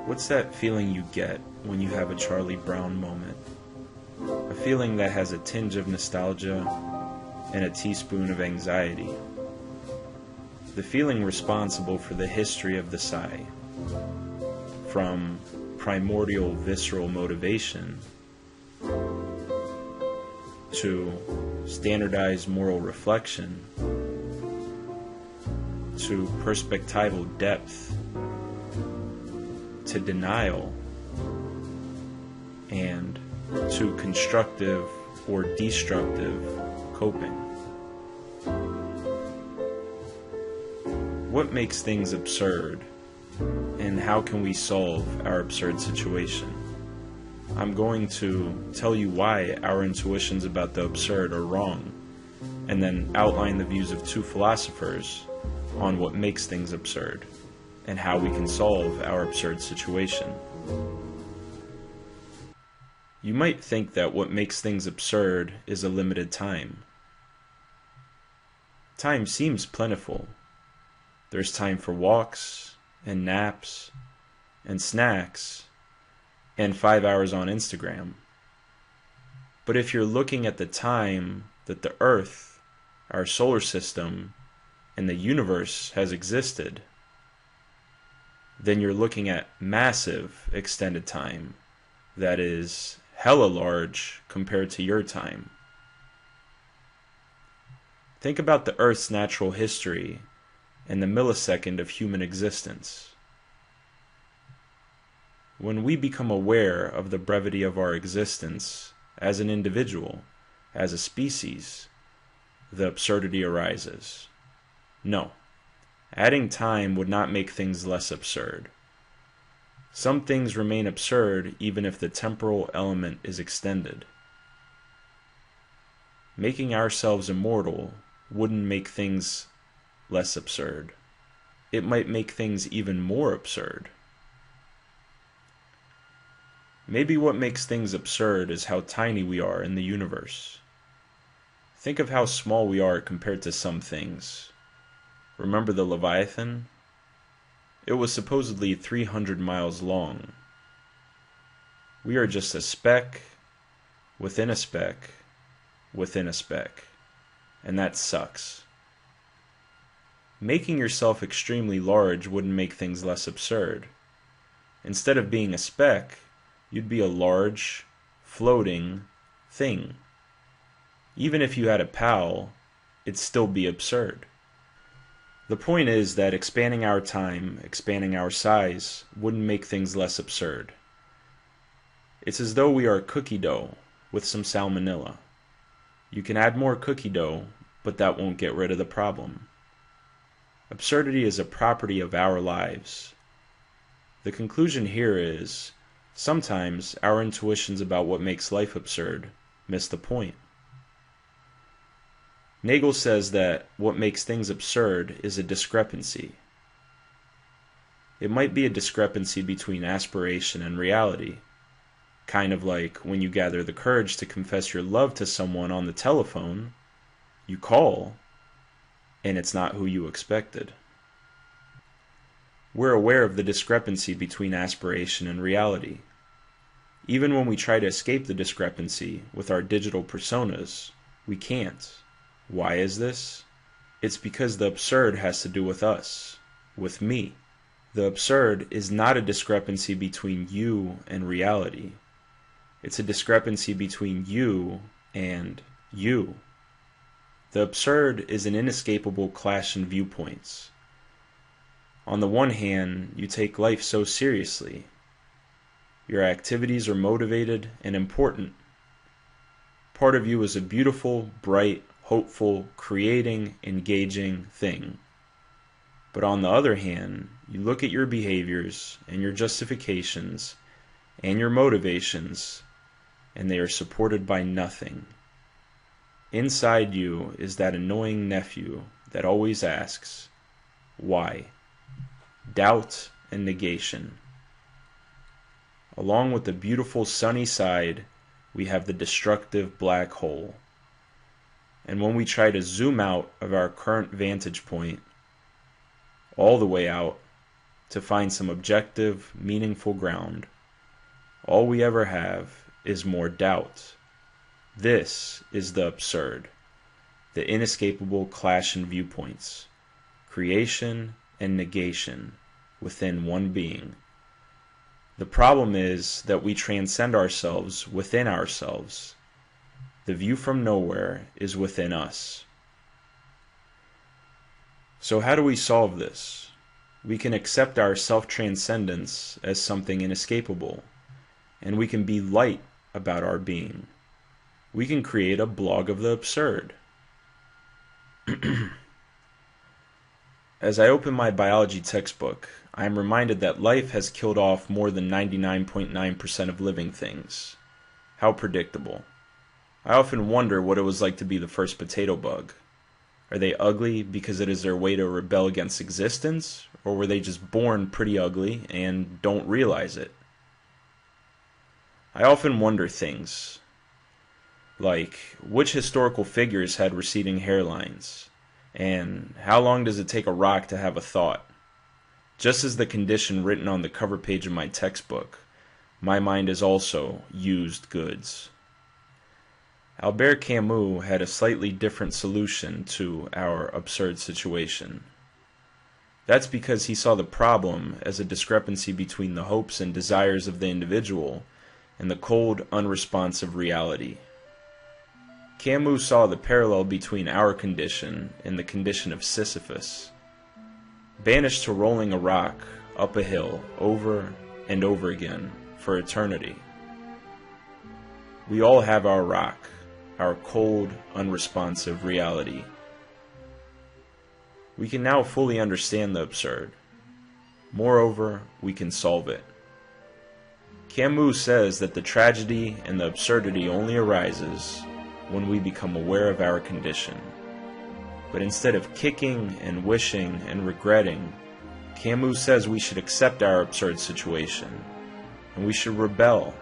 What's that feeling you get when you have a Charlie Brown moment? A feeling that has a tinge of nostalgia and a teaspoon of anxiety. The feeling responsible for the history of the sigh. From primordial visceral motivation to standardized moral reflection to perspectival depth to denial and to constructive or destructive coping. What makes things absurd, and how can we solve our absurd situation? I'm going to tell you why our intuitions about the absurd are wrong, and then outline the views of two philosophers on what makes things absurd and how we can solve our absurd situation. You might think that what makes things absurd is a limited time. Time seems plentiful. There's time for walks and naps and snacks and 5 hours on Instagram. But if you're looking at the time that the Earth, our solar system, and the universe has existed, then you're looking at massive extended time that is hella large compared to your time. Think about the Earth's natural history and the millisecond of human existence. When we become aware of the brevity of our existence as an individual, as a species, the absurdity arises. No. Adding time would not make things less absurd. Some things remain absurd even if the temporal element is extended. Making ourselves immortal wouldn't make things less absurd. It might make things even more absurd. Maybe what makes things absurd is how tiny we are in the universe. Think of how small we are compared to some things. Remember the Leviathan? It was supposedly 300 miles long. We are just a speck within a speck within a speck, and that sucks. Making yourself extremely large wouldn't make things less absurd. Instead of being a speck, you'd be a large, floating thing. Even if you had a pal, it'd still be absurd. The point is that expanding our time, expanding our size, wouldn't make things less absurd. It's as though we are cookie dough with some salmonella. You can add more cookie dough, but that won't get rid of the problem. Absurdity is a property of our lives. The conclusion here is, sometimes our intuitions about what makes life absurd miss the point. Nagel says that what makes things absurd is a discrepancy. It might be a discrepancy between aspiration and reality, kind of like when you gather the courage to confess your love to someone on the telephone, you call, and it's not who you expected. We're aware of the discrepancy between aspiration and reality. Even when we try to escape the discrepancy with our digital personas, we can't. Why is this? It's because the absurd has to do with us, with me. The absurd is not a discrepancy between you and reality. It's a discrepancy between you and you. The absurd is an inescapable clash in viewpoints. On the one hand, you take life so seriously. Your activities are motivated and important. Part of you is a beautiful, bright, hopeful, creating, engaging thing. But on the other hand, you look at your behaviors and your justifications and your motivations, and they are supported by nothing. Inside you is that annoying nephew that always asks, why? Doubt and negation. Along with the beautiful sunny side, we have the destructive black hole. And when we try to zoom out of our current vantage point, all the way out, to find some objective, meaningful ground. All we ever have is more doubt. This is the absurd, the inescapable clash in viewpoints, creation and negation within one being. The problem is that we transcend ourselves within ourselves. The view from nowhere is within us. So how do we solve this? We can accept our self-transcendence as something inescapable, and we can be light about our being. We can create a blog of the absurd. As I open my biology textbook, I am reminded that life has killed off more than 99.9% of living things. How predictable. I often wonder what it was like to be the first potato bug. Are they ugly because it is their way to rebel against existence, or were they just born pretty ugly and don't realize it? I often wonder things like which historical figures had receding hairlines, and how long does it take a rock to have a thought? Just as the condition written on the cover page of my textbook, my mind is also used goods. Albert Camus had a slightly different solution to our absurd situation. That's because he saw the problem as a discrepancy between the hopes and desires of the individual and the cold, unresponsive reality. Camus saw the parallel between our condition and the condition of Sisyphus, banished to rolling a rock up a hill over and over again for eternity. We all have our rock, our cold, unresponsive reality. We can now fully understand the absurd. Moreover, we can solve it. Camus says that the tragedy and the absurdity only arises when we become aware of our condition. But instead of kicking and wishing and regretting, Camus says we should accept our absurd situation, and we should rebel,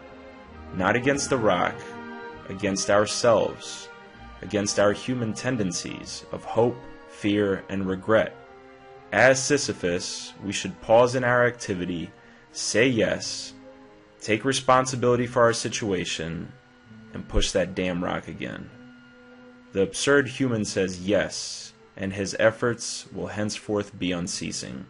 not against the rock, against ourselves, against our human tendencies of hope, fear, and regret. As Sisyphus, we should pause in our activity, say yes, take responsibility for our situation, and push that damn rock again. The absurd human says yes, and his efforts will henceforth be unceasing.